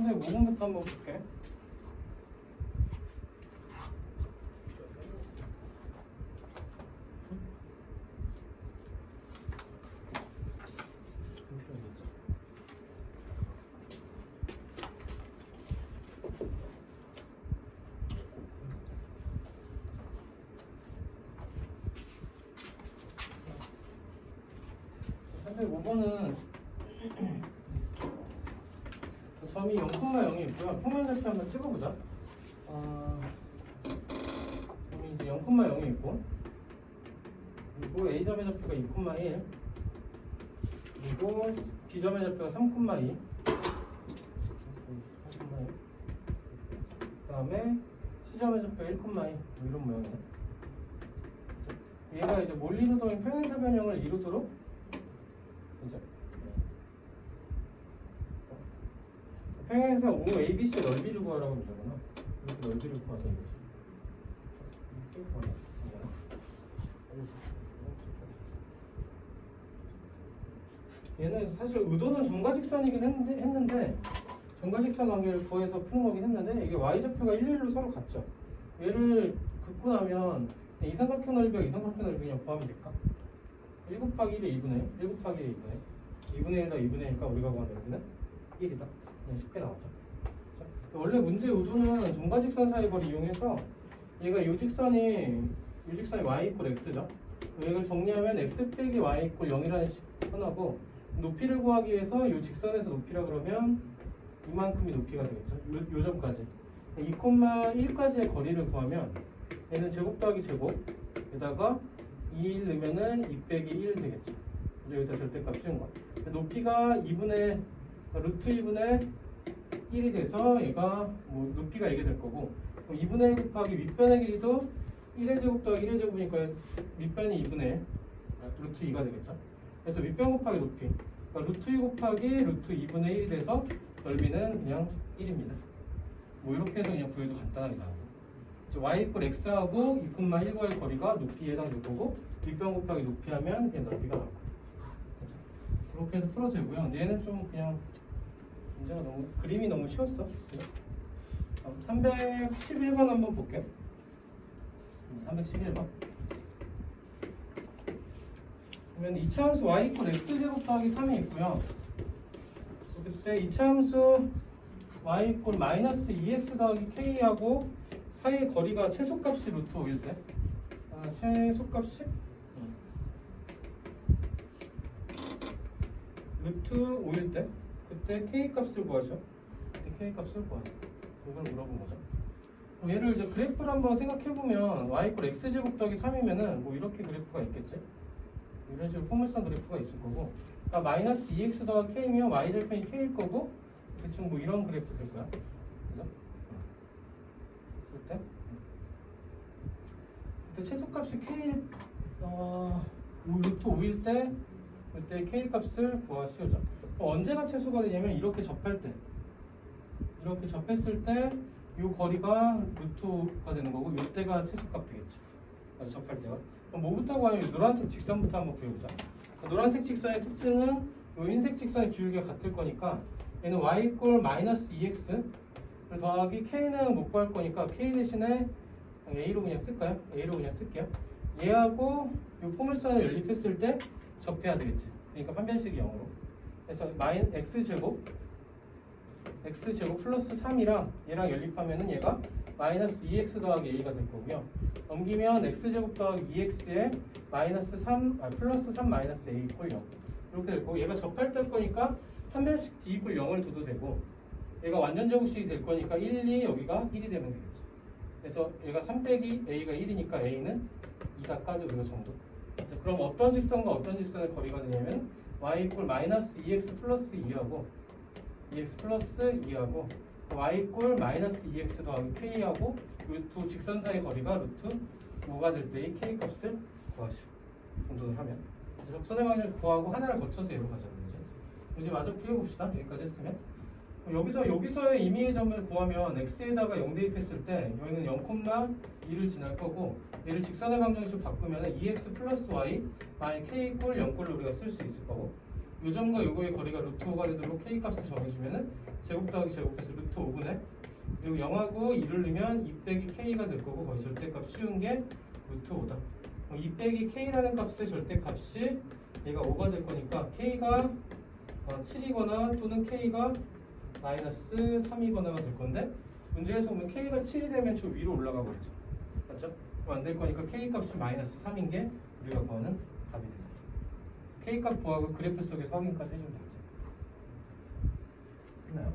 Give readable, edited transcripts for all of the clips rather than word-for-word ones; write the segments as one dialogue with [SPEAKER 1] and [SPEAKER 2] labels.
[SPEAKER 1] 305번부터 한번 볼게. 근데 5번은 점이 0,0이 있고요. 평면좌표 한번 찍어보자. 점이 이제 0,0이 있고, 그리고 A점의 좌표가 2,1, 그리고 B점의 좌표가 3,2, 그 다음에 C점의 좌표가 1,2 이런 모양이에요. 얘가 이제 몰리노동의 평행사 변형을 이루도록 그죠? 평행사 O ABC의 넓이를 구하라고 그러잖아. 이렇게 넓이를 구하자 이거지. 얘는 사실 의도는 정과직선이긴 했는데 정과직선 관계를 구해서 푸는 거긴 했는데 이게 y좌표가 1, 1로 서로 같죠. 얘를 긋고 나면 이삼각형 넓이와 이삼각형 넓이 그냥 구하면 될까? 1 곱하기 1에 2분의 1, 1 곱하기 1에 2분의 1, 2분의 1과 2분의 1이니까 우리가 구하는 넓이는 1이다. 그냥 쉽게 나오죠. 원래 문제 의도는 정과직선 사이 거리 이용해서 얘가 이 직선이 y 이퀄 x죠. 이걸 정리하면 x 빼기 y 이퀄 0이라는 식하고 높이를 구하기 위해서 이 직선에서 높이라 그러면 이만큼이 높이가 되겠죠. 요 점까지 2,1까지의 거리를 구하면 얘는 제곱 더하기 제곱 에다가 2 넣으면은 2 빼기 1 되겠죠. 여기다 절대값 씌운 거. 높이가 2분의 루트 2분의 1이 돼서 얘가 뭐 높이가 이게 될 거고 2분의 1 곱하기 윗변의 길이도 1의 제곱 더하기 1의 제곱이니까 윗변이 2분의 1 루트 2가 되겠죠. 그래서 윗변 곱하기 높이 그러니까 루트 2 곱하기 루트 2분의 1이 돼서 넓이는 그냥 1입니다. 뭐 이렇게 해서 그냥 구해도 간단하게 나오고 y 이퀄 x하고 2,1과의 거리가 높이에 해당될 거고 윗변 곱하기 높이 하면 그냥 넓이가 나오고 그렇게 해서 풀어도 되고요. 얘는 좀 그냥 문제가 너무 그림이 너무 쉬웠어. 311번 한번 볼게. 311번. 그러면 이차함수 y 이퀄 x제곱 더하기 3이 있고요. 그때 이차함수 y 이퀄 마이너스 2x 더하기 k하고 사이의 거리가 최소값이 루트 5일 때 최소값이 루트 5일 때 그때 k값을 구하죠. k값을 구하죠. 이걸 물어본 거죠. 얘를 이제 그래프를 한번 생각해보면 y 이퀄 x제곱 더하기 3이면은 뭐 이렇게 그래프가 있겠지. 이런 식으로 포물선 그래프가 있을 거고 그러니까 마이너스 2x 더하기 k면 y절편이 k일 거고 대충 뭐 이런 그래프 될 거야. 그죠? 그때 최소값이 k 루트 5일 때 그때 k 값을 구하시오죠. 언제가 최소가 되냐면 이렇게 접할 때 이렇게 접했을 때 이 거리가 루트가 되는 거고 이때가 최소값 되겠죠. 접할 때가. 그럼 뭐부터 구하면 노란색 직선부터 한번 구해보자. 노란색 직선의 특징은 이 흰색 직선의 기울기가 같을 거니까 얘는 y 이퀄 마이너스 2x 더하기 k는 못 구할 거니까 k 대신에 a로 그냥 쓸까요? a로 그냥 쓸게요. 얘하고 이 포물선을 연립했을 때 접해야 되겠지. 그러니까 판별식이 0으로. 그래서 x제곱 플러스 3이랑 얘랑 연립하면은 얘가 마이너스 2x 더하기 a가 될 거고요. 넘기면 x제곱 더하기 2x에 마이너스 3, 플러스 3 마이너스 a 이퀄 0 이렇게 될 거고 얘가 접할 때일 거니까 판별식 d 이퀄 0을 둬도 되고 얘가 완전 제곱식이 될 거니까 1, 2 여기가 1이 되면 되겠죠. 그래서 얘가 3 빼기 a가 1이니까 a는 2다까지 이거 정도. 그럼 어떤 직선과 어떤 직선의 거리가 되냐면 y 이퀄 마이너스 2x 플러스 2하고 2x 플러스 2하고 y 이퀄 마이너스 2x 더하기 k하고 이 두 직선 사이의 거리가 루트 5가 될 때의 k 값을 구하시오. 정도를 하면 접선의 방향을 구하고 하나를 거쳐서 얘로 가자는 거죠. 이제 마저 풀어봅시다. 여기까지 했으면 여기서의 임의의 점을 구하면 x에다가 0 대입했을 때 여기는 0,2를 지날 거고 얘를 직선의 방정식으로 바꾸면 2x 플러스 y 마이너스 k 이퀄 0꼴로 우리가 쓸 수 있을 거고 요 점과 요거의 거리가 루트 5가 되도록 k 값을 정해주면은 제곱 더하기 제곱해서 루트 5분의 그리고 0하고 2를 넣으면 2 빼기 k가 될 거고 거기 절대값 씌운 게 루트 5다. 2 빼기 k라는 값의 절대값이 얘가 5가 될 거니까 k가 7이거나 또는 k가 마이너스 3이거나가 될 건데 문제에서 보면 k가 7이 되면 저 위로 올라가고 있죠. 맞죠? 그럼 안 될 거니까 k 값이 마이너스 3인 게 우리가 구하는 답이 됩니다. k 값 구하고 그래프 속에서 확인까지 해주면 되죠. 됐나요?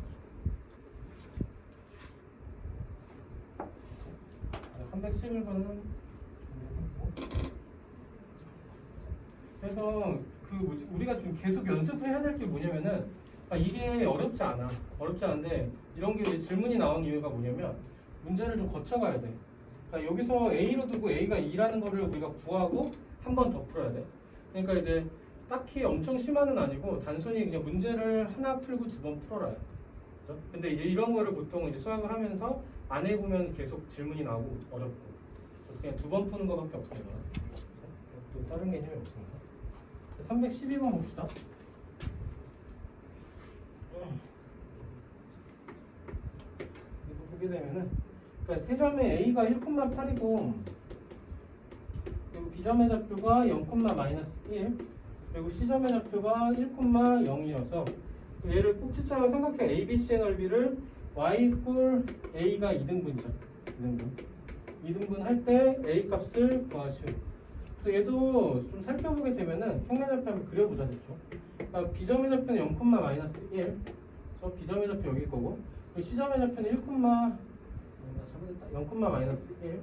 [SPEAKER 1] 311번은 그래서 우리가 좀 계속 연습해야 될 게 뭐냐면은 이게 어렵지 않은데 이런 게 이제 질문이 나온 이유가 뭐냐면 문제를 좀 거쳐가야 돼. 그러니까 여기서 A로 두고 A가 2라는 거를 우리가 구하고 한 번 더 풀어야 돼. 그러니까 이제 딱히 엄청 심한은 아니고 단순히 그냥 문제를 하나 풀고 2번 풀어라요. 그렇죠? 근데 이제 이런 거를 보통 이제 수학을 하면서 안 해보면 계속 질문이 나오고 어렵고 그래서 그냥 2번 푸는 거밖에 없어요. 또 다른 개념이 없습니다. 312번 봅시다. 이거 보게 되면은 그러니까 세 점의 A가 1,8이고 그리고 B점의 좌표가 0,-1 그리고 C점의 좌표가 1,0이어서 얘를 꼭지점을 생각해 ABC의 넓이를 y 꼴 A가 2등분이죠. 2등분 할 때 A 값을 구하시오. 그래서 얘도 좀 살펴보게 되면은 평면좌표 한번 그려보자 됐죠. 그러니까 B점의 좌표는 0,-1 저 B점의 좌표 여기 거고 C점의 좌표는 0,-1 그렇죠? 0,-1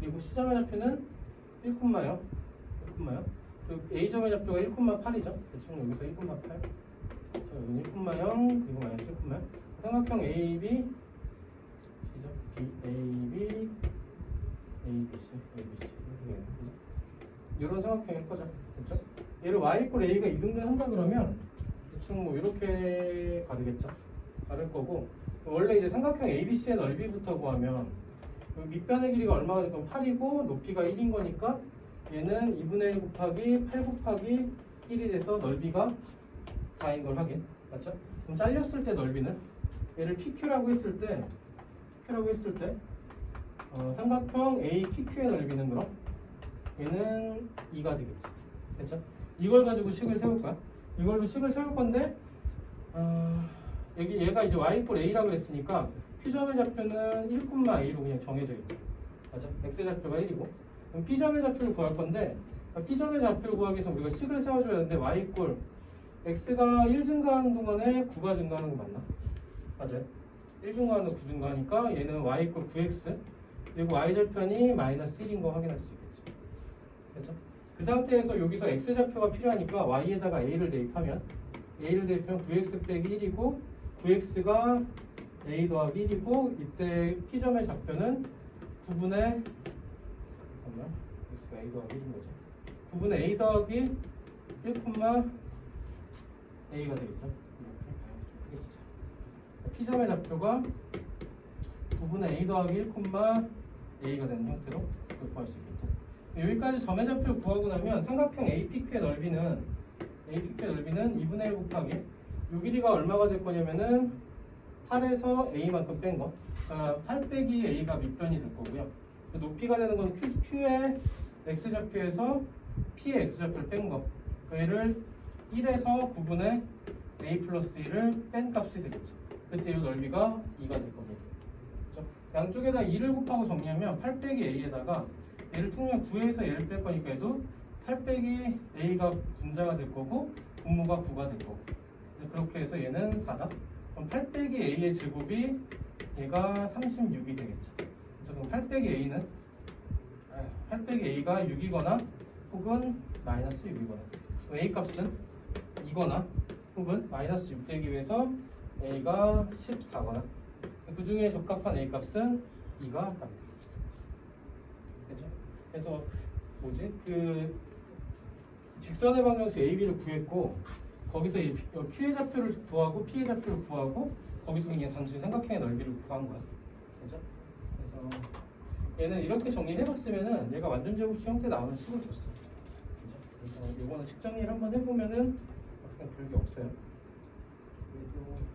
[SPEAKER 1] 그리고 C점의 좌표는 1,0요 그리고 A점의 좌표가 1,8이죠. 대충 여기서 1,8 여기 1,0 그리고 마이너스 1,0 삼각형 AB AB 이런 삼각형일 거죠. 그렇죠? 얘를 y 꼴 a가 2등분 한다 그러면 대충 뭐 이렇게 가르겠죠. 가를 거고 원래 이제 삼각형 ABC의 넓이부터 구하면 밑변의 길이가 얼마가 될까 8이고 높이가 1인 거니까 얘는 2분의 1 곱하기 8 곱하기 1이 돼서 넓이가 4인 걸 확인. 맞죠? 그럼 잘렸을 때 넓이는 얘를 PQ라고 했을 때 삼각형 APQ의 넓이는 그럼 얘는 2가 되겠지. 됐죠? 이걸 가지고 식을 세울 거야. 이걸로 식을 세울 건데 여기 얘가 이제 y 꼴 a라고 그랬으니까 P점의 좌표는 1,a로 그냥 정해져 있죠. 맞아? x 좌표가 1이고 그럼 P점의 좌표를 구할 건데 P점의 좌표를 구하기 위해서 우리가 식을 세워줘야 되는데 y 꼴 x가 1 증가하는 동안에 9가 증가하는 거 맞나? 맞아요. 1 증가하는 9 증가하니까 얘는 y 꼴 9x 그리고 y절편이 마이너스 1인 거 확인할 수 있겠죠. 그렇죠? 그 상태에서 여기서 x좌표가 필요하니까 y에다가 a를 대입하면 9x 빼기 1이고 9x가 a 더하기 1이고 이때 p점의 좌표는 9분의 x가 a 더하기 1인 거죠. 9분의 a 더하기 1, a가 되겠죠. 이렇게 p점의 좌표가 9분의 a 더하기 1, a가 되는 형태로 구할 수 있겠죠. 여기까지 점의 좌표를 구하고 나면 삼각형 APQ의 넓이는 2분의 1 곱하기 요 길이가 얼마가 될 거냐면은 8에서 a만큼 뺀 거. 그러니까 8 빼기 a가 밑변이 될 거고요. 높이가 되는 건 Q의 x좌표에서 P의 x좌표를 뺀 거. 얘를 1에서 9분의 a 플러스 1을 뺀 값이 되겠죠. 그때 이 넓이가 2가 될 겁니다. 그렇죠? 양쪽에다 2를 곱하고 정리하면 8 빼기 a에다가 얘를 통면 9에서 얘를 뺄 거니까 얘도 8 빼기 a가 분자가 될 거고 분모가 9가 될 거고 그렇게 해서 얘는 4다. 그럼 8 빼기 a의 제곱이 얘가 36이 되겠죠. 그래서 그럼 8 빼기 a가 6이거나 혹은 마이너스 6이거나 a 값은 2거나 혹은 마이너스 6 되기 위해서 a가 14거나 그 중에 적합한 a 값은 2가 답니다. 그렇죠? 그래서 그 직선의 방정식 AB를 구했고 거기서 이 Q의 좌표를 구하고 P의 좌표를 구하고 거기서 그냥 단순히 삼각형의 넓이를 구한 거야. 그렇죠? 그래서 얘는 이렇게 정리해봤으면은 얘가 완전 제곱식 형태 나오는 식을 줬어. 그렇죠? 그래서 이거는 식정리를 한번 해보면은 막상 별게 없어요.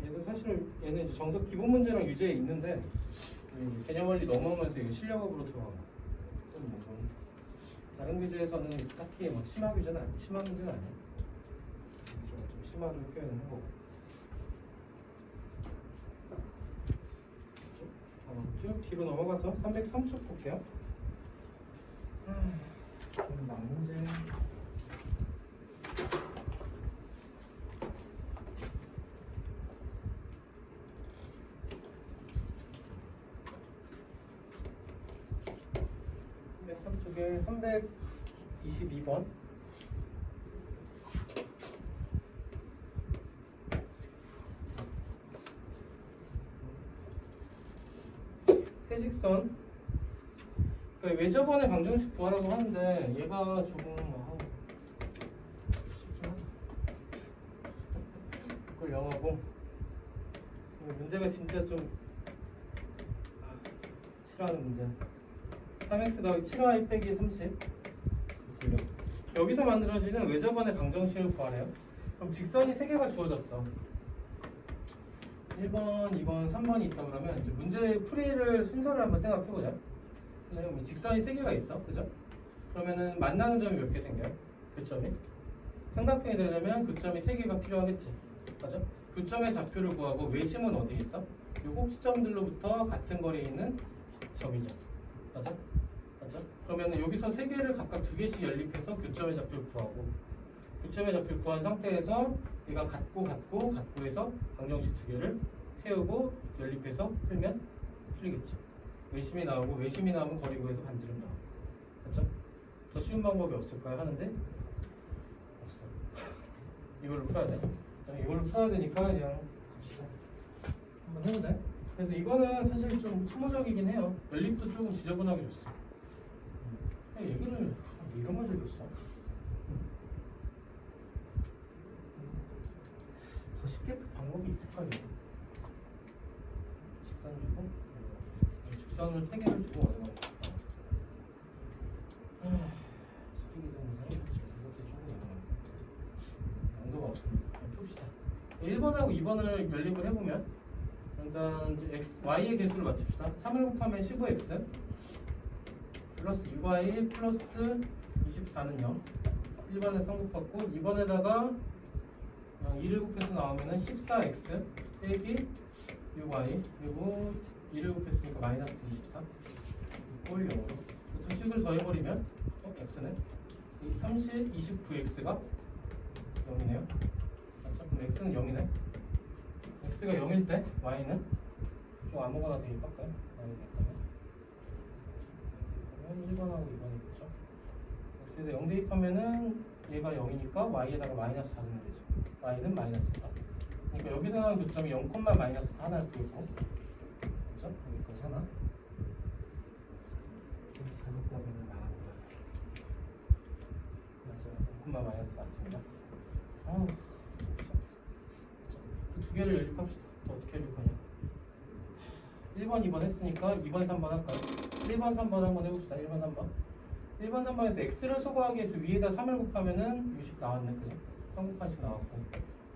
[SPEAKER 1] 얘도 사실 얘는 이제 정석 기본 문제랑 유제에 있는데 개념 원리 넘어오면서 이거 실력업으로 들어가고 다른 교재에서는 딱히 막 심화 교재는 심한 문제는 아니에요. 좀 심화로 표현을 하고 쭉 뒤로 넘어가서 303쪽 볼게요. 막 문제. 쪽에 322번. 세직선. 그러니까 외접원의 방정식 구하라고 하는데 얘가 조금 쉽긴 하죠. 그걸 영하고 문제가 진짜 좀 싫어하는 문제. 3x 더하기 7y 빼기 30. 여기서 만들어지는 외접원의 방정식을 구하래요. 그럼 직선이 3개가 주어졌어. 1번, 2번, 3번이 있다 그러면 이제 문제 풀이를 순서를 한번 생각해보자. 직선이 3개가 있어. 그죠? 그러면은 만나는 점이 몇 개 생겨요? 교점이? 삼각형이 되려면 교점이 3개가 필요하겠지. 맞아? 교점의 좌표를 구하고 외심은 어디에 있어? 이 꼭지점들로부터 같은 거리에 있는 점이죠. 맞아? 맞죠? 그러면 여기서 3개를 각각 2개씩 연립해서 교점의 좌표를 구하고 교점의 좌표를 구한 상태에서 얘가 같고 해서 방정식 2개를 세우고 연립해서 풀면 풀리겠지. 외심이 나오고 외심이 나오면 거리 구해서 반지름 나오고. 맞죠? 더 쉬운 방법이 없을까요? 하는데 없어. 이걸로 풀어야 돼. 이걸로 풀어야 되니까 그냥 갑시다. 한번 해보자. 그래서 이거는 사실 좀 소모적이긴 해요. 연립도 조금 지저분하게 줬어. 얘기를 이런 걸 줬어. 더 쉽게 풀 방법이 있을까요? 직선 주고 직선을 3개를 주고 얼마 있을까? 수직이 정상 이것도 조금 양도가 없습니다. 풉시다. 1번하고 2번을 연립을 해보면 일단 이제 y의 개수를 맞춥시다. 3을 곱하면 15x 플러스 6y 플러스 24는 0. 1번에 3 곱했고 2번에다가 2를 곱해서 나오면은 14x 빼기 6y 그리고 2를 곱했으니까 마이너스 24 꼴 0으로 두 식을 더해버리면 x는 29x가 0이네요. 맞죠? 그럼 x는 0이네. x가 0일 때 y는 좀 아무거나 대입할까요? y는 1번하고 2번이겠죠. x에다 0 대입하면은 얘가 0이니까 y에다가 마이너스 4는 되죠. y는 마이너스 4. 그러니까 여기서 나온 교점이 0, 마이너스 4 하나 띄고 그렇죠? 여기까지 하나. 잘못 보면 나갑니다. 맞아요. 0, 마이너스 맞습니다. 그 2개를 연립합시다. 또 어떻게 연립하냐? 1번, 2번 했으니까 2번, 3번 할까요? 1번, 3번 한번 해봅시다. 1번, 3번. 1번, 3번에서 x를 소거하기 위해서 위에다 3을 곱하면은 60 나왔네. 그죠? 3 곱한씩 나왔고.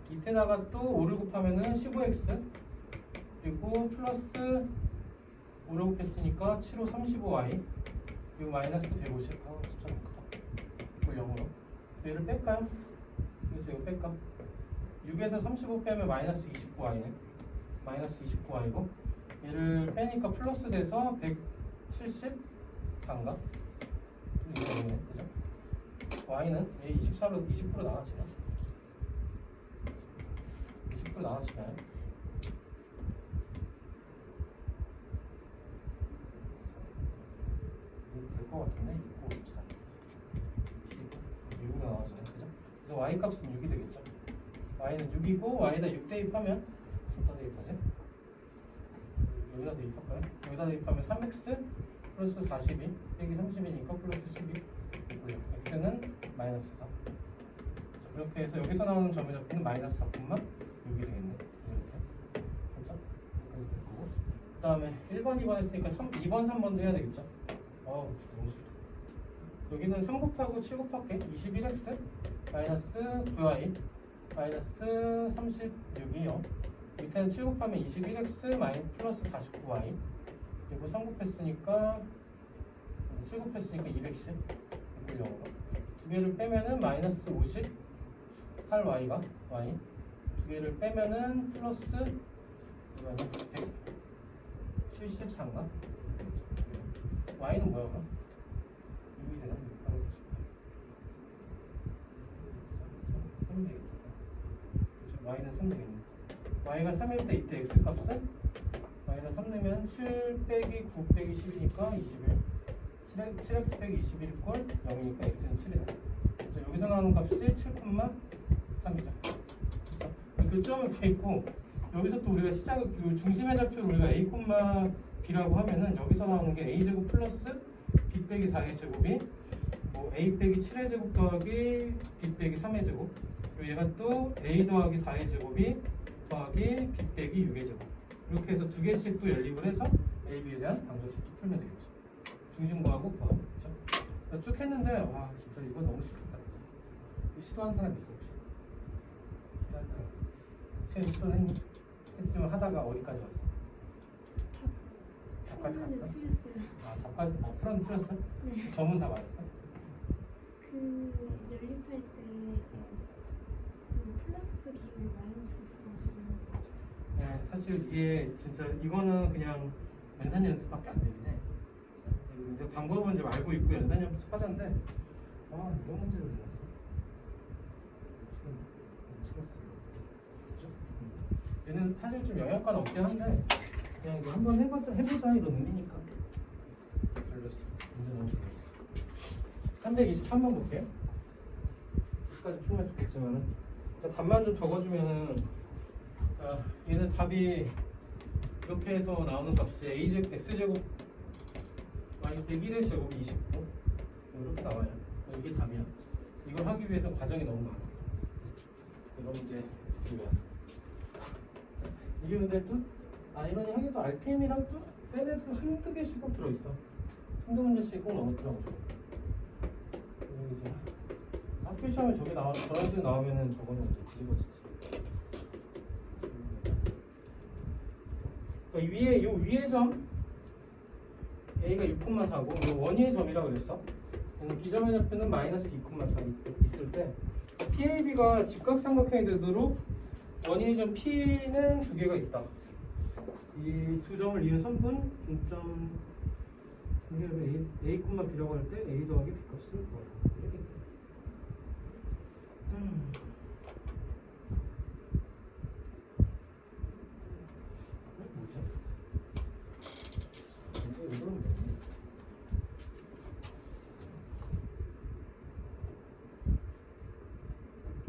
[SPEAKER 1] 밑에다가 또 5를 곱하면은 15x. 그리고 플러스 5를 곱했으니까 7호 35y. 그리고 마이너스 150. 숫자 너무 크다. 이걸 0으로. 얘를 뺄까요? 그래서 이거 뺄까? 6에서 35 빼면 마이너스 29y네. 마이너스 29y고. 얘를 빼니까 플러스 돼서 174인가? 이게 되네, 그죠? y는 얘 24로 20% 나눠지나? 20% 나눠지나요? 될 것 같은데? 6, 54 6으로 나눠지네, 그죠? 그래서 y 값은 6이 되겠죠? y는 6이고 y에다 6 대입하면 어디다 대입하지? 여기다 대입할까요? 여기다 대입하면 3x 플러스 42 빼기 30이니까 플러스 12 있고요. x는 마이너스 4. 자, 그렇게 해서 여기서 나오는 점의 좌표는 마이너스 4뿐만 6이 되겠네. 이렇게. 그렇죠? 여기까지 될 거고. 그 다음에 1번, 2번 했으니까 2번, 3번도 해야 되겠죠? 너무 싫다. 여기는 3 곱하고 7 곱할게. 21x 마이너스 9y 마이너스 36이요. 밑에는 7 곱하면 21x 플러스 49y. 그리고 3 곱했으니까 7 곱했으니까 210 이걸 0으로. 두 개를 빼면은 마이너스 50 8y가 y. 두 개를 빼면은 플러스 173가. y는 뭐야? 6이 되나? 3 되겠다. y는 3 되겠네. y가 3일 때 이때 x 값은 y가 3 내면 7 빼기 9 빼기 10이니까 21. 7x 빼기 21 꼴 0이니까 x는 7이다. 여기서 나오는 값이 7,3이죠. 교점을 이렇게 있고, 여기서 또 우리가 중심의 좌표를 우리가 a, b라고 하면은 여기서 나오는 게 a제곱 플러스 b 빼기 4의 제곱이 뭐 a 빼기 7의 제곱 더하기 b 빼기 3의 제곱. 그리고 얘가 또 a 더하기 4의 제곱이 더하기 b 빼기 6의 제곱. 이렇게 해서 두 개씩 또 연립을 해서 a, b에 대한 방정식도 풀면 되겠죠. 중심 구하고 그거. 그렇죠? 쭉 했는데 와 진짜 이거 너무 쉽겠다. 그치? 시도한 사람 있어 혹시? 시도한 사람? 채연 시도는 했니? 했지만 하다가 어디까지 왔어? 답까지 갔어?
[SPEAKER 2] 틀렸어요.
[SPEAKER 1] 아 답까지 풀었는 틀렸어?
[SPEAKER 2] 네.
[SPEAKER 1] 점은 다 맞았어?
[SPEAKER 2] 그 연립할 때 그 플러스 기울이 마이너스가 있어가지고.
[SPEAKER 1] 사실 이게 진짜 이거는 그냥 연산 연습밖에 안 되긴 해. 근데 방법은 이제 알고 있고 연산 연습 하자인데 아 이런 문제를 내놨어. 얘는 사실 좀 영향가는 없긴 한데 그냥 이거 한번 해보자 이런 의미니까. 걸렸어. 문제 너무 걸렸어. 323번 볼게요. 끝까지 풀면 좋겠지만은 답만 좀 적어주면은 얘는 답이 이렇게 해서 나오는 값이 a제곱 x제곱 y 101의 제곱이 29 이렇게 나와요. 이게 답이야. 이걸 하기 위해서 과정이 너무 많아. 이런 문제 이거야. 이게 근데 또 아이러니 하기도 RPM이랑 또 셀에도 한두 개씩 꼭 들어있어. 한두 문제씩 꼭 넣었더라고. 그리고 이제 학교 시험에 저게 저런 식으로 나오면은 저거는 이제 뒤집어지지. 그러니까 요 위의 점 A가 6,4고 요 원위의 점이라고 그랬어. B점의 좌표는 마이너스 2,4 있을 때 PAB가 직각삼각형이 되도록 원위의 점 P는 두 개가 있다. 이 두 점을 이은 선분 중점 A, B라고 할 때 A 더하기 B 값을 구하라.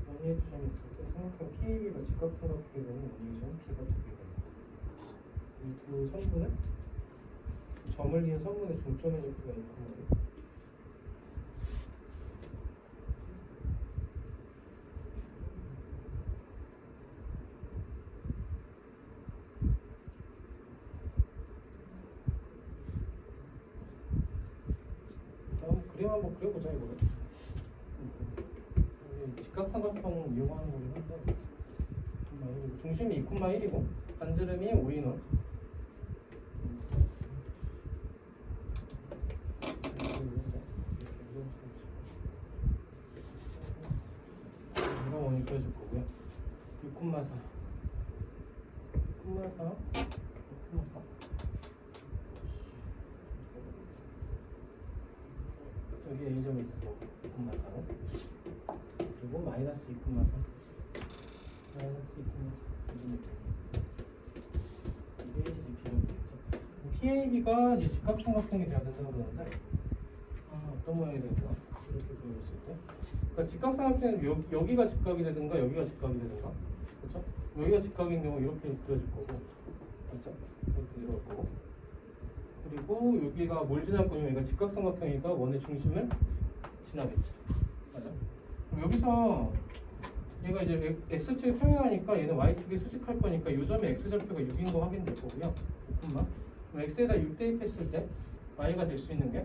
[SPEAKER 1] 원위의 주점이 있을 때 삼각형 PAB가 직각삼각형이 되는 원위의 점 B가 두 개가 있다. 이 두 선분은 점을 이은 선분의 중점의 좌표가 있는 거예요. 그림 한번 그려보자 이거를. 직각삼각형 이용하는 거긴 한데 중심이 2,1이고 반지름이 5인원. 이런 원이 그려줄 거고요. 6,4 여기 A점이 있을 거고 2,4 그리고 마이너스 2,4 이게 이제 B점 되겠죠. PAB가 이제 직각삼각형이 돼야 된다고 그러는데 어떤 모양이 될까? 이렇게 그려봤을 때 그러니까 직각삼각형은 여기가 직각이 되든가 여기가 직각이 되든가 그렇죠? 여기가 직각인 경우 이렇게 그려질 거고 그렇죠? 이렇게 이럴 거고 그리고 여기가 뭘 지날 거냐면 얘가 직각삼각형이니까 원의 중심을 지나겠죠. 맞아? 그럼 여기서 얘가 이제 x축이 평행하니까 얘는 y축에 수직할 거니까 이 점의 x절표가 6인 거 확인될 거고요. 그럼 x에다 6 대입했을 때 y가 될 수 있는 게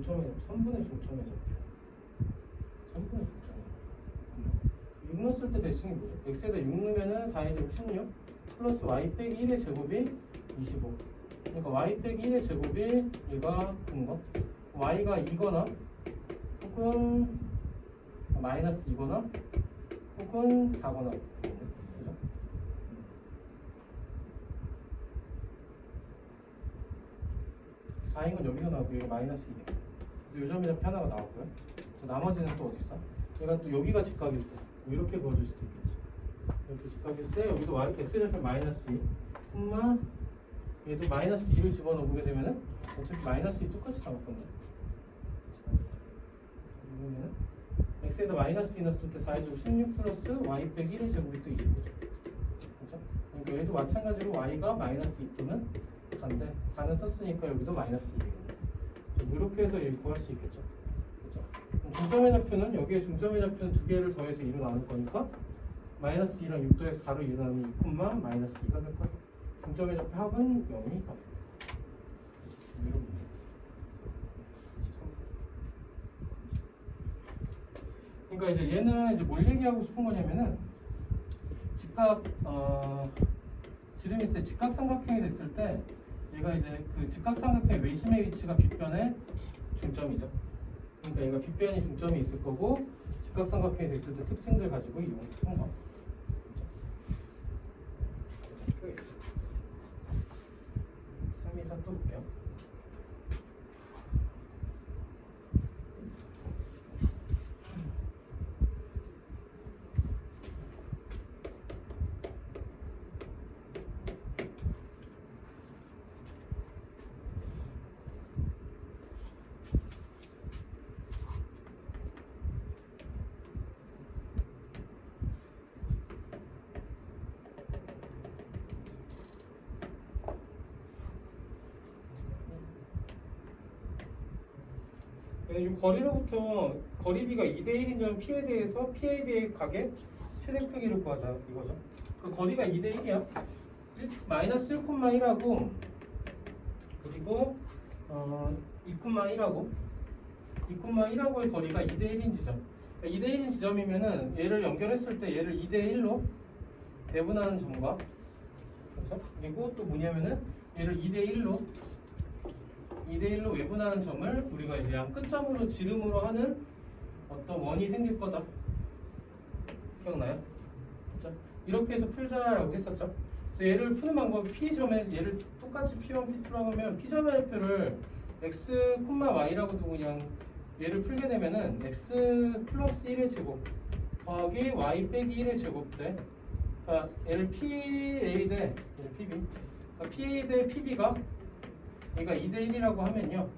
[SPEAKER 1] 중점의 선분의 중점의 좌표. 선분의 중점의. 6 넣었을 때 대칭이 뭐죠? x에다 6 넣으면은 4의 제곱 16 플러스 y 빼기 1의 제곱이 25. 그러니까 y 빼기 1의 제곱이 얘가 큰 거. y가 2거나 혹은 마이너스 2거나 혹은 4거나. 그죠? 4인 건 여기서 나오고 여기 마이너스 2네. 그래서 요점의 좌표 하나가 나왔고요. 나머지는 또 어디 있어? 얘가 또 여기가 직각일 때 이렇게 그어줄 수도 있겠지. 이렇게 직각일 때 여기도 y x좌표 마이너스 2, 콤마 얘도 마이너스 2를 집어넣게 되면은 어차피 마이너스 2 똑같이 나올 건데. 이러면은 x에다 마이너스 2 넣었을 때 4의 제곱 16 플러스 y 빼기 1의 제곱이 또 25죠. 그렇죠? 그러니까 얘도 마찬가지로 y가 마이너스 2 또는 4인데 4는 썼으니까 여기도 마이너스 2겠네. 이렇게 해서 얘를 구할 수 있겠죠. 그렇죠? 중점의 좌표는 여기에 중점의 좌표는 두 개를 더해서 2로 나눌 거니까 마이너스 2랑 6 더해서 4로 2로 나누면 2, 마이너스 2가 될 거예요. 중점의 좌표 합은 0이 답. 그러니까 이제 얘는 이제 뭘 얘기하고 싶은 거냐면은 직각 지름이 있을 때 직각삼각형이 됐을 때 얘가 이제 그 직각삼각형의 외심의 위치가 빗변의 중점이죠. 그러니까 얘가 빗변이 중점이 있을 거고 직각삼각형이 됐을 때 특징들 가지고 이용한 거. 3, 2, 4 또 볼게요. 이 거리로부터 거리비가 2대1인 점 P에 대해서 PAB의 각의 최대 크기를 구하자 이거죠. 그 거리가 2대1이야. 마이너스 1,1하고 그리고 2,1하고 2,1하고의 거리가 2대1인 지점. 그러니까 2대1인 지점이면은 얘를 연결했을 때 얘를 2대1로 배분하는 점과 그렇죠? 그리고 또 뭐냐면은 얘를 2대1로 외분하는 점을 우리가 이제 양 끝점으로 지름으로 하는 어떤 원이 생길 거다. 기억나요? 그렇죠? 이렇게 해서 풀자라고 했었죠. 그래서 얘를 푸는 방법이 P점에 얘를 똑같이 P1, P2라고 하면 P점의 좌표를 x, y라고 두고 그냥 얘를 풀게 되면은 x 플러스 1의 제곱 더하기 y 빼기 1의 제곱 대 그러니까 얘를 PA 대 PB 그러니까 PA 대 PB가 얘가 2대1이라고 하면요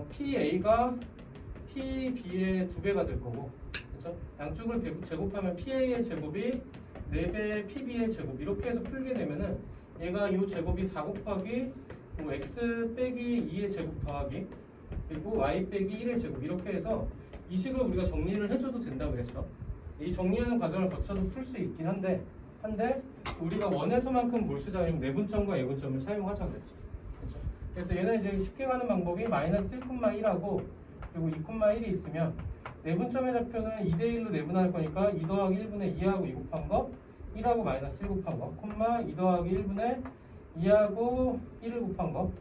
[SPEAKER 1] PA가 PB의 2배가 될 거고 그렇죠? 양쪽을 제곱하면 PA의 제곱이 4배 PB의 제곱 이렇게 해서 풀게 되면은 얘가 이 제곱이 4 곱하기 x 빼기 2의 제곱 더하기 그리고 y 빼기 1의 제곱 이렇게 해서 이 식을 우리가 정리를 해줘도 된다고 그랬어. 이 정리하는 과정을 거쳐도 풀 수 있긴 한데 우리가 원에서만큼 뭘 쓰자면 내분점과 예분점을 사용하자 그랬지. 그렇죠? 그래서 얘는 이제 쉽게 가는 방법이 마이너스 1,1하고 그리고 2,1이 있으면 내분점의 좌표는 2대1로 내분할 거니까 2 더하기 1분의 2하고 2 곱한 거 1하고 마이너스 1 곱한 거 콤마 2 더하기 1분의 2하고 1을 곱한 거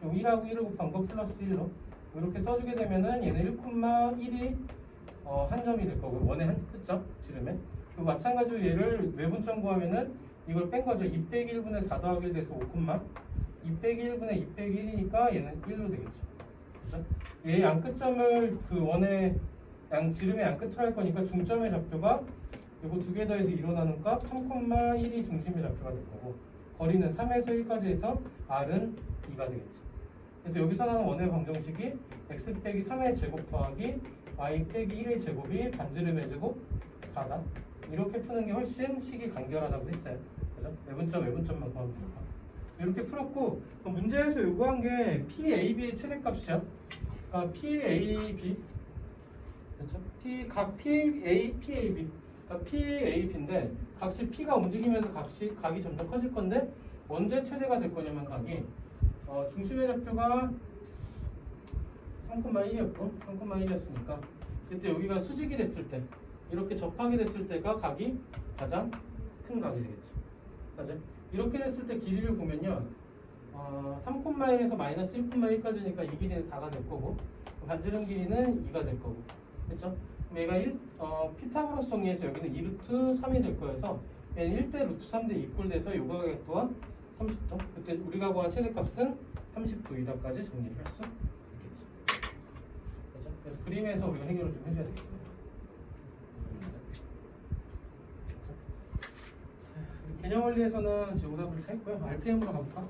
[SPEAKER 1] 그리고 1하고 1을 곱한 거 플러스 1로 이렇게 써주게 되면은 얘는 1,1이 한 점이 될 거고요. 원의 한 끝점 지름에 그리고 마찬가지로 얘를 외분점 구하면은 이걸 뺀 거죠. 2 빼기 1분의 4 더하기 1 돼서 5, 2 빼기 1분의 2 빼기 1이니까 얘는 1로 되겠죠. 그렇죠? 얘 양 끝점을 그 원의 양 지름의 양 끝으로 할 거니까 중점의 좌표가 이거 두 개 더해서 2로 나눈 값 3,1이 중심의 좌표가 될 거고 거리는 3에서 1까지 해서 R은 2가 되겠죠. 그래서 여기서 나오는 원의 방정식이 x 빼기 3의 제곱 더하기 y 빼기 1의 제곱이 반지름의 제곱 4다. 이렇게 푸는 게 훨씬 식이 간결하다고 했어요. 그죠? 외분점만 구하면 되니까. 이렇게 풀었고 문제에서 요구한 게 PAB의 최대값이야. 그러니까 PAB 그렇죠? 각 PAB 그러니까 PAB인데 각시 P가 움직이면서 각이 점점 커질 건데 언제 최대가 될 거냐면 각이 중심의 좌표가 3,1이었고 3,1이었으니까 그때 여기가 수직이 됐을 때 이렇게 접하게 됐을 때가 각이 가장 큰 각이 되겠죠. 맞아? 이렇게 됐을 때 길이를 보면요. 3,1에서 마이너스 1,1까지니까 이 길이는 4가 될 거고 반지름 길이는 2가 될 거고 그렇죠? 얘가 피타고라스 정리해서 여기는 2루트 3이 될 거여서 얘는 1대 루트 3대 이꼴 돼서 요가 가격 또한 30도 그때 우리가 구한 최대값은 30도이다까지 정리를 할 수 있겠죠. 그렇죠? 그래서 그림에서 우리가 해결을 좀 해줘야 되겠습니다. 개념 원리에서는 이제 오답을 다 했고요. RPM으로 가볼까?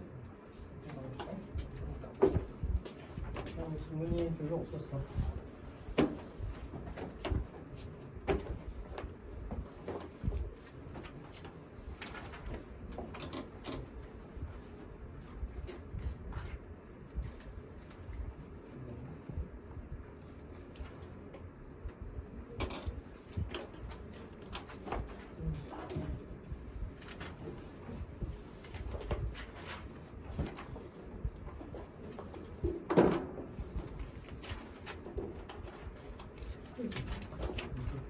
[SPEAKER 1] 질문이 별로 없었어.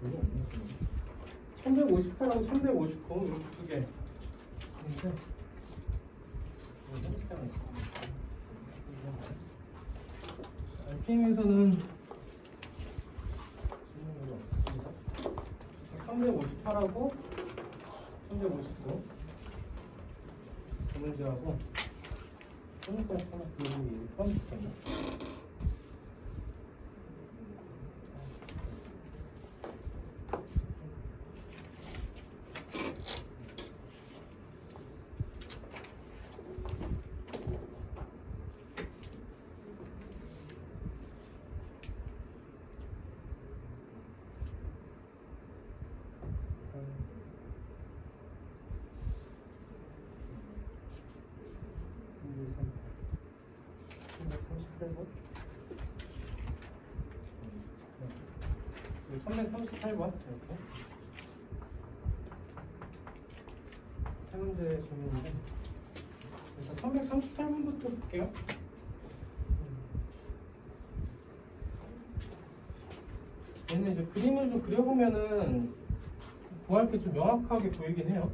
[SPEAKER 1] 별로 없네. 1158하고 1159 이렇게 두 개. 근데 RPM에서는 질문이 없었습니다. 358하고 359 두 문제하고 손님까지 하나 그 포함했었나? 네, 1138번 이렇게 세 문제 질문인데 일단 1138번부터 볼게요. 얘는 이제 그림을 좀 그려보면은 구할 때 좀 명확하게 보이긴 해요.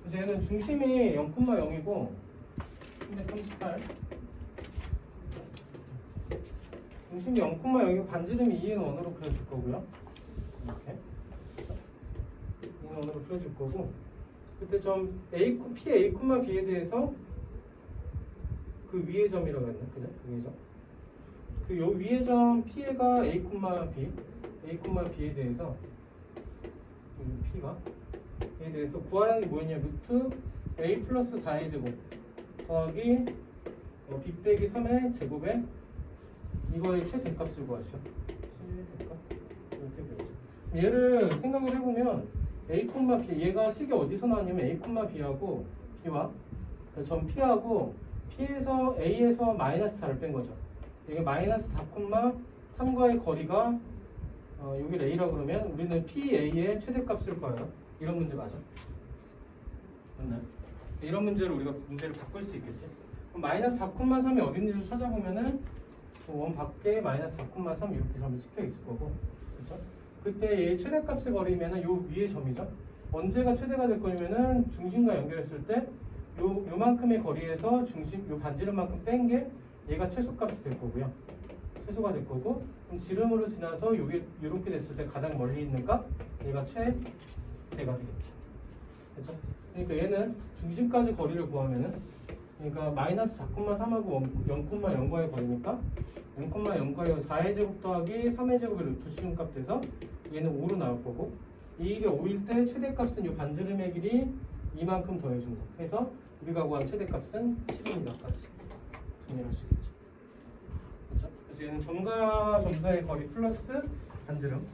[SPEAKER 1] 그래서 얘는 중심이 0,0이고 338 중심이 0,0이고 반지름이 2인 원으로 그려줄 거고요. 이렇게 2인 원으로 그려줄 거고 그때 점 A, P, A, B에 대해서 그 위의 점이라고 했나? 그죠? 위의 점. 그 요 위의 점 P가 A, B, A, B에 대해서 P가 에 대해서 구하라는 게 뭐였냐? 루트 A 플러스 4의 제곱 더하기 B 빼기 3의 제곱에 이거의 최대값을 구하죠. 최대값 이렇게 되죠. 얘를 생각을 해보면 A, B 얘가 식이 어디서 나왔냐면 A, B하고 B와 점 P하고 P에서 A에서 마이너스 4를 뺀 거죠. 이게 마이너스 4,3과의 거리가 여기를 A라고 그러면 우리는 PA의 최대값을 구해요. 이런 문제 맞아? 맞나요? 이런 문제를 우리가 문제를 바꿀 수 있겠지? 그럼 마이너스 4,3이 어디 있는지 찾아보면은 원 밖에 마이너스 4,3 이렇게 점이 찍혀 있을 거고, 그렇죠? 그때 얘 최대값을 버리면은 요 위에 점이죠. 언제가 최대가 될 거냐면은 중심과 연결했을 때 요만큼의 거리에서 중심 요 반지름만큼 뺀 게 얘가 최소값이 될 거고요. 최소가 될 거고, 그럼 지름으로 지나서 요게 이렇게 됐을 때 가장 멀리 있는 값 얘가 최대가 되겠죠. 그렇죠? 그러니까 얘는 중심까지 거리를 구하면은 그러니까 마이너스 4,3하고 0,0과의 거리니까 0,0과의 4의 제곱 더하기 3의 제곱의 루트 시음값 돼서 얘는 5로 나올 거고 이 일이 5일 때 최대값은 이 반지름의 길이 이만큼 더해준 거. 그래서 우리가 구한 최대값은 7입니다까지 정리할 수 있겠죠. 그렇죠? 그래서 얘는 점과 점 사이의 거리 플러스 반지름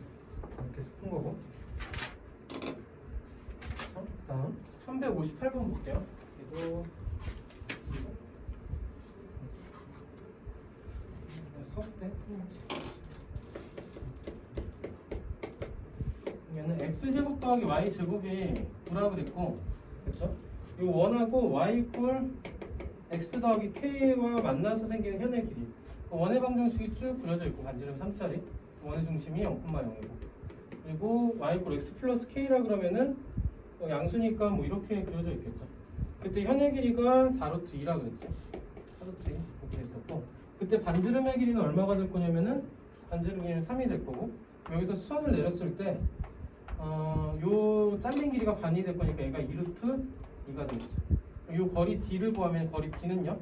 [SPEAKER 1] 이렇게 해서 푼 거고. 그렇죠? 다음 1158번 볼게요. 그래서 수업 때 그러면은 x 제곱 더하기 y 제곱이 9라고 됐고, 그렇죠? 이 원하고 y 이퀄 x 더하기 k와 만나서 생기는 현의 길이 원의 방정식이 쭉 그려져 있고 반지름 3짜리 원의 중심이 0,0이고 그리고 y = x 플러스 k라 그러면은 양수니까 뭐 이렇게 그려져 있겠죠. 그때 현의 길이가 4루트 2라 그랬죠. 4루트 2 이렇게 했었고 그때 반지름의 길이는 얼마가 될 거냐면은 반지름 길이는 3이 될 거고 여기서 수선을 내렸을 때 요 잘린 길이가 반이 될 거니까 얘가 2루트 2가 되겠죠. 요 거리 d를 구하면 거리 d는요.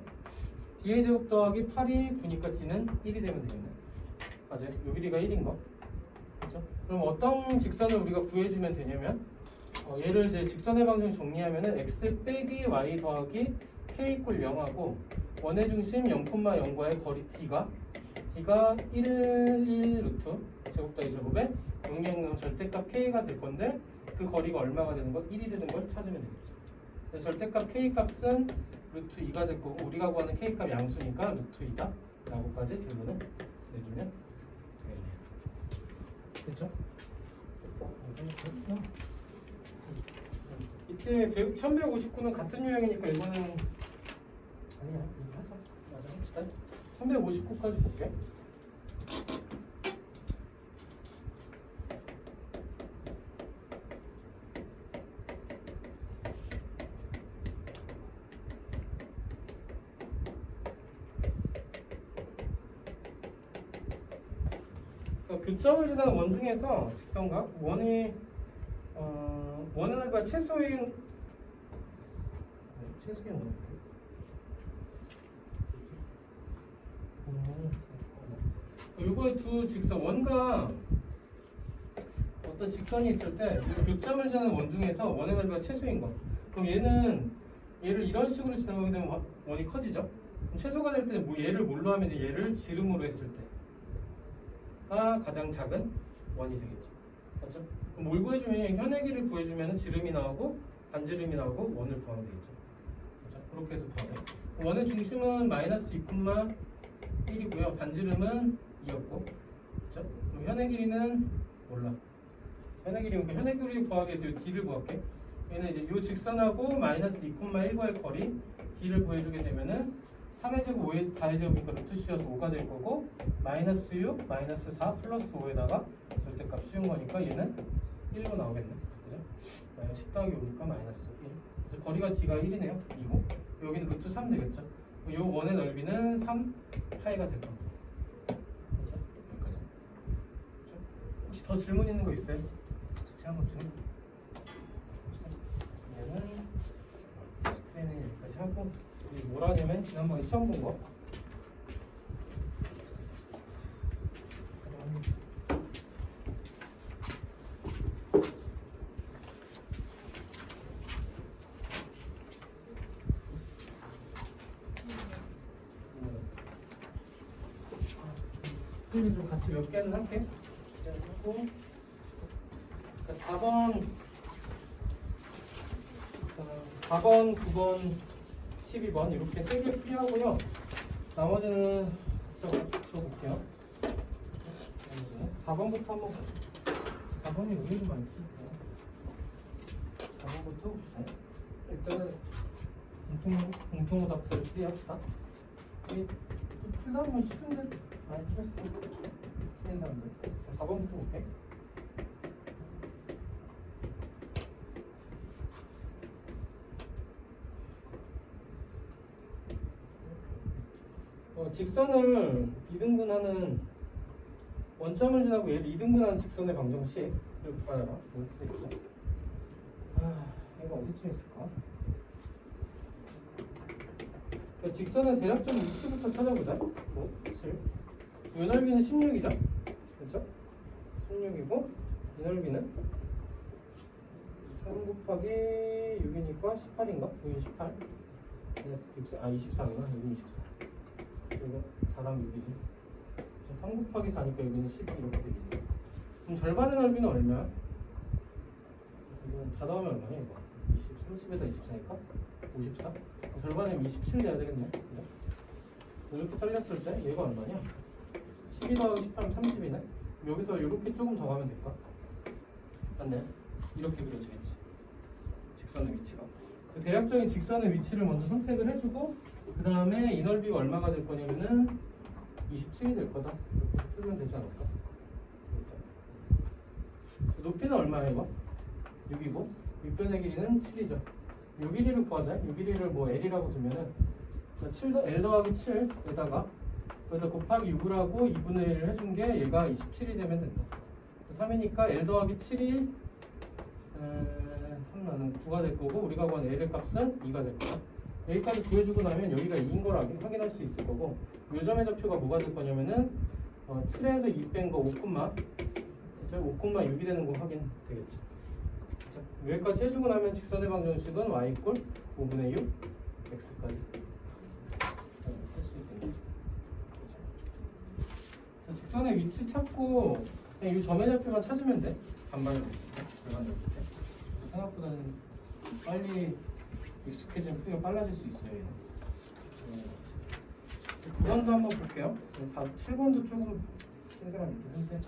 [SPEAKER 1] d의 제곱 더하기 8이 9니까 d는 1이 되면 되겠네. 맞아요. 요 길이가 1인 거. 그렇죠? 그럼 어떤 직선을 우리가 구해주면 되냐면 얘를 이제 직선의 방정식 정리하면은 x 빼기 y 더하기 k = 0하고 원의 중심 0,0과의 거리 d가 1 루트 제곱 더하기 제곱에 0,0 절대값 k가 될 건데 그 거리가 얼마가 되는 거? 1이 되는 걸 찾으면 되겠죠. 그래서 절대값 k 값은 루트 2가 될 거고 우리가 구하는 k 값 양수니까 루트 2다 라고까지 결론을 내주면 되겠네요. 됐죠? 이때 1159는 같은 유형이니까 이거는 아니야 이거 하자. 맞아 합시다. 1159까지 볼게. 교점을 지나는 원 중에서 직선각 원의 넓이가 최소인 요거 두 직선 원과 어떤 직선이 있을 때 교점을 지나는 원 중에서 원의 넓이가 최소인 거. 그럼 얘를 이런 식으로 지나가게 되면 원이 커지죠. 그럼 최소가 될 때 얘를 뭘로 하면 돼? 얘를 지름으로 했을 때가 가장 작은 원이 되겠죠. 맞죠? 그럼 뭘 구해주면 현의 길이를 구해주면 지름이 나오고 반지름이 나오고 원을 구하면 되겠죠. 그렇죠? 그렇게 해서 구하자. 원의 중심은 마이너스 2,1이고요. 반지름은 2였고, 그렇죠? 그럼 현의 길이는 몰라. 현의 길이는 현의 길이 구하기 위해서 이 d를 구할게. 얘는 이제 이 직선하고 마이너스 2,1과의 거리 d를 구해주게 되면은 3의 제곱 5의 4의 제곱이니까 루트 씌워서 5가 될 거고 마이너스 6, 마이너스 4 플러스 5에다가 절대값 씌운 거니까 얘는 1로 나오겠네. 그죠? 마이너스 10 더하기 5니까 마이너스 1. 그래서 거리가 d가 1이네요. 2고 여기는 루트 3 되겠죠. 이 원의 넓이는 3 파이가 될 겁니다. 그렇죠? 여기까지. 그렇죠? 혹시 더 질문 있는 거 있어요? 제가 한번 좀 없으면은 스크린을 여기까지 하고 뭐라 하냐면 지난번에 시험 본 거. 좀 같이 몇 개는 할게. 하고 4번, 9번, 12번 이렇게 3개 풀이하고요. 나머지는 적어볼게요. 4번부터 한번 보죠. 4번이 의외로 많이 풀릴게요. 4번부터 봅시다. 일단은 공통오답들 풀이합시다. 풀다 보면 쉽은데 많이 틀렸어. 틀린 사람들. 4번부터 볼게. 직선을 2등분하는 원점을 지나고 얘를 2등분하는 직선의 방정식 이렇게 봐요. 이렇게 되죠. 얘가 어디쯤 있을까? 그러니까 직선의 대략적 위치부터 찾아보자. 7. 이 넓이는 16이죠? 그렇죠? 16이고 이 넓이는 3 곱하기 6이니까 18인가? 여기 18. 24구나. 여기 24. 그리고 4랑 6이지. 3 곱하기 4니까 여기는 12 이렇게 되겠네. 그럼 절반의 넓이는 얼마야? 이건 다 더하면 얼마냐 이거? 20, 30에다 24니까 54? 절반이면 27 돼야 되겠네. 그죠? 이렇게 잘렸을 때 얘가 얼마냐? 12 더하기 18이면 30이네. 여기서 이렇게 조금 더 가면 될까? 맞네. 이렇게 그려지겠지. 직선의 위치가. 그 대략적인 직선의 위치를 먼저 선택을 해주고 그 다음에 이 넓이가 얼마가 될 거냐면은 27이 될 거다. 이렇게 풀면 되지 않을까? 높이는 얼마예요? 6이고 6변의 길이는 7이죠. 6 길이를 구하자. 6 길이를 뭐 L이라고 두면은 7 L 더하기 7에다가 거기다 곱하기 6을 하고 2분의 1을 해준 게 얘가 27이 되면 된다. 3이니까 L 더하기 7이 3 나는 9가 될 거고 우리가 구한 L의 값은 2가 될 거야. 여기까지 구해주고 나면 여기가 2인 걸 확인할 수 있을 거고 요점의 좌표가 뭐가 될 거냐면은 7에서 2 뺀 거 5,6이 되는 거 확인 되겠지. 자, 여기까지 해주고 나면 직선의 방정식은 y 꼴 5분의 6 x까지 할 수 있겠네. 자, 직선의 위치 찾고 그냥 이 점의 좌표만 찾으면 돼. 반반을 했을 때, 절반을 했을 때. 생각보다는 빨리 익숙해지면 풀이가 빨라질 수 있어요. 얘는. 9번도 한번 볼게요. 7번도 조금 생각이 있긴 한데.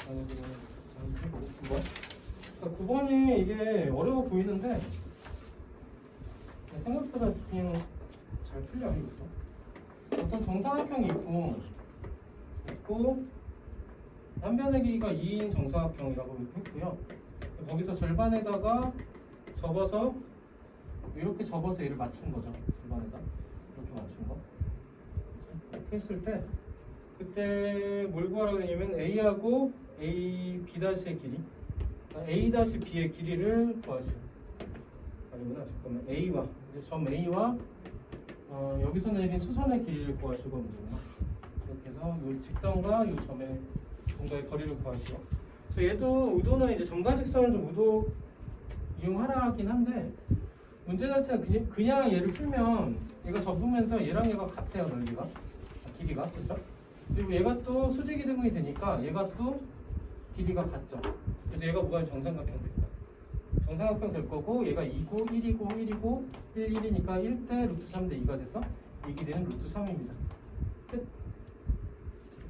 [SPEAKER 1] 9번. 그러니까 9번이 이게 어려워 보이는데 생각보다 그냥 잘 풀려요. 이것도. 어떤 정사각형이 있고 한 변의 길이가 2인 정사각형이라고 했고요. 거기서 절반에다가 접어서 이렇게 접어서 얘를 맞춘 거죠. 절반에다 이렇게 맞춘 거. 이렇게 했을 때 그때 뭘 구하라 그러냐면 A하고 A, B''의 길이 A'-B의 길이를 구하시오. 아니구나. 잠깐만. A와 이제 점 A와 여기서 내린 수선의 길이를 구하시고 문제구나. 이렇게 해서 이 직선과 이 점의 뭔가의 거리를 구하시오. 그래서 얘도 의도는 이제 점과 직선을 좀 의도 이용하라 하긴 한데 문제 자체는 그냥 얘를 풀면 얘가 접으면서 얘랑 얘가 같아요. 넓이가 길이가 그렇죠? 그리고 얘가 또 수직 이등분이 되니까 얘가 또 길이가 같죠. 그래서 얘가 뭐가 정삼각형 됩니다. 정삼각형 될 거고 얘가 2고 1이고 1이고 1, 1이니까 1대 루트 3대 2가 돼서 이 길이는 루트 3입니다. 끝.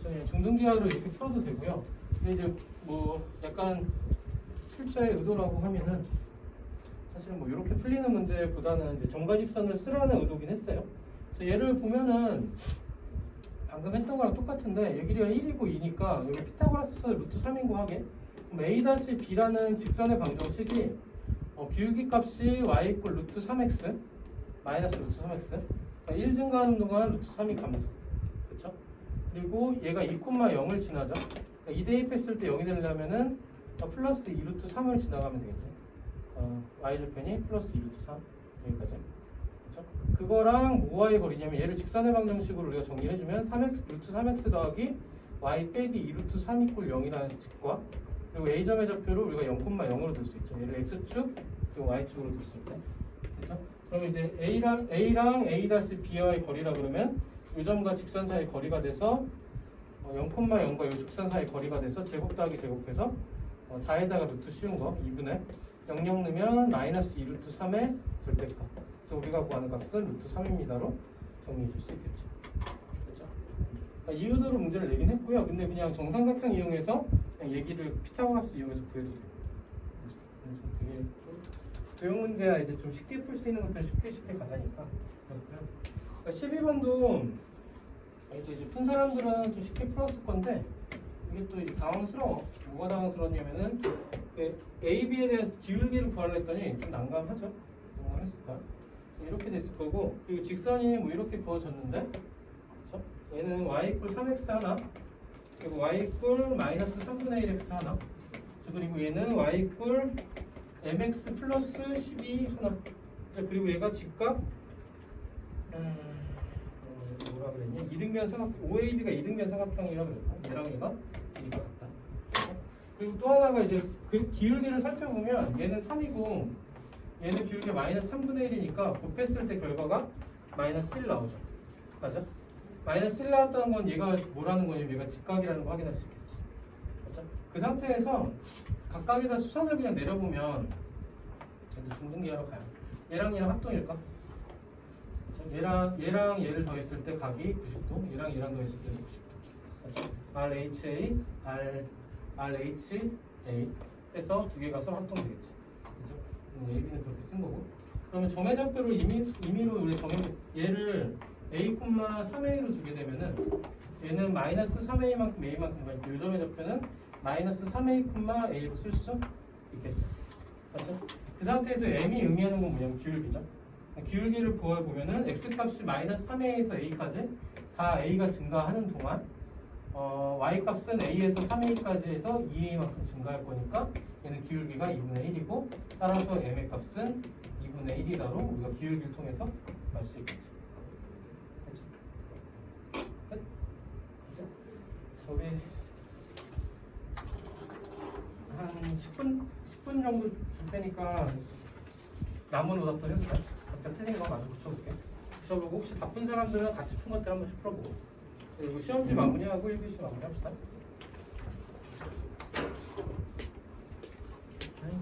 [SPEAKER 1] 그냥 중등기하로 이렇게 풀어도 되고요. 근데 이제 뭐 약간 출제의 의도라고 하면은 사실은 뭐 이렇게 풀리는 문제보다는 이제 점과직선을 쓰라는 의도긴 했어요. 그래서 얘를 보면은 방금 했던 거랑 똑같은데 얘 길이가 1이고 2니까 여기 피타고라스 루트 3인 거 하게. 그럼 A-B라는 직선의 방정식이 기울기 값이 y 이퀄 루트 3x 마이너스 루트 3x 그러니까 1 증가하는 동안 루트 3이 감소. 그렇죠? 그리고 얘가 2,0을 지나죠. 그러니까 2 대입했을 때 0이 되려면은 플러스 2 루트 3을 지나가면 되겠죠. y좌편이 플러스 2 루트 3 여기까지. 그렇죠? 그거랑 뭐와의 거리냐면 얘를 직선의 방정식으로 우리가 정리를 해주면 3x 루트 3x 더하기 y 빼기 2 루트 3 이퀄 0이라는 식과 그리고 a점의 좌표를 우리가 0,0으로 둘 수 있죠. 얘를 x축 그리고 y축으로 둘 수 있고. 그렇죠? 그러면 이제 A랑 A-B와의 거리라 그러면 이 점과 직선 사이의 거리가 돼서 0,0과 이 직선 사이의 거리가 돼서 제곱 더하기 제곱해서 4에다가 루트 씌운 거 2분의 00 넣으면 마이너스 2 루트 3의 절대값. 그래서 우리가 구하는 값은 루트 3입니다로 정리해 줄 수 있겠죠. 그렇죠? 그러니까 이 의도로 문제를 내긴 했고요. 근데 그냥 정삼각형 이용해서 그냥 얘기를 피타고라스 이용해서 구해도 돼요. 그래서 되게 도형 문제야 이제 좀 쉽게 풀 수 있는 것들 쉽게 가자니까. 그러니까 12번도 이제 푼 사람들은 좀 쉽게 풀었을 건데 이게 또 이제 당황스러워. 뭐가 당황스러웠냐면은 그 A, B에 대한 기울기를 구하려 했더니 좀 난감하죠. 난감했을까? 이렇게 됐을 거고 그리고 직선이 뭐 이렇게 그어졌는데 그렇죠? 얘는 y 이퀄 3x 하나 그리고 y 이퀄 마이너스 3분의 1x 하나 그리고 얘는 y 이퀄 mx 플러스 12 하나 그리고 얘가 직각 뭐라 그랬냐? 이등변 삼각 OAB가 이등변 삼각형이라 그랬고 얘랑 얘가 길이가 같다. 그리고 또 하나가 이제 그 기울기를 살펴보면 얘는 3이고 얘는 기울기가 마이너스 3분의 1이니까 곱했을 때 결과가 마이너스 1 나오죠. 맞아? 마이너스 1 나왔다는 건 얘가 뭐라는 거냐면 얘가 직각이라는 거 확인할 수 있겠지. 맞아? 그 상태에서 각각에다 수선을 그냥 내려보면 얘도 중등기하러 가요. 얘랑 얘랑 합동일까? 얘랑 얘를 더했을 때 각이 90도, 얘랑 더했을 때도 90도. RHA, RHA 해서 두 개가 서로 합동되겠지. 그죠? AB는 그렇게 쓴 거고. 그러면 점의 좌표를 임의로 우리 얘를 A, 3A로 두게 되면은 얘는 마이너스 3a만큼 a만큼 가니까 요점의 좌표는 마이너스 3a, a로 쓸 수 있겠죠. 맞죠? 그 상태에서 m이 의미하는 건 뭐냐면 기울기죠. 기울기를 구해보면은 x값이 마이너스 3a에서 a까지 4a가 증가하는 동안 y값은 a에서 3a까지 해서 2a만큼 증가할 거니까 얘는 기울기가 2분의 1이고 따라서 m의 값은 2분의 1이다로 우리가 기울기를 통해서 알 수 있겠죠. 됐죠? 끝? 그죠? 우리 한 10분 정도 줄 테니까 남은 오답도 해볼까요? 각자 틀린 거 마저 붙여볼게. 붙여보고 혹시 바쁜 사람들은 같이 푼 것들 한 번씩 풀어보고 그리고 시험지 마무리하고 1교시 마무리합시다. 아이고,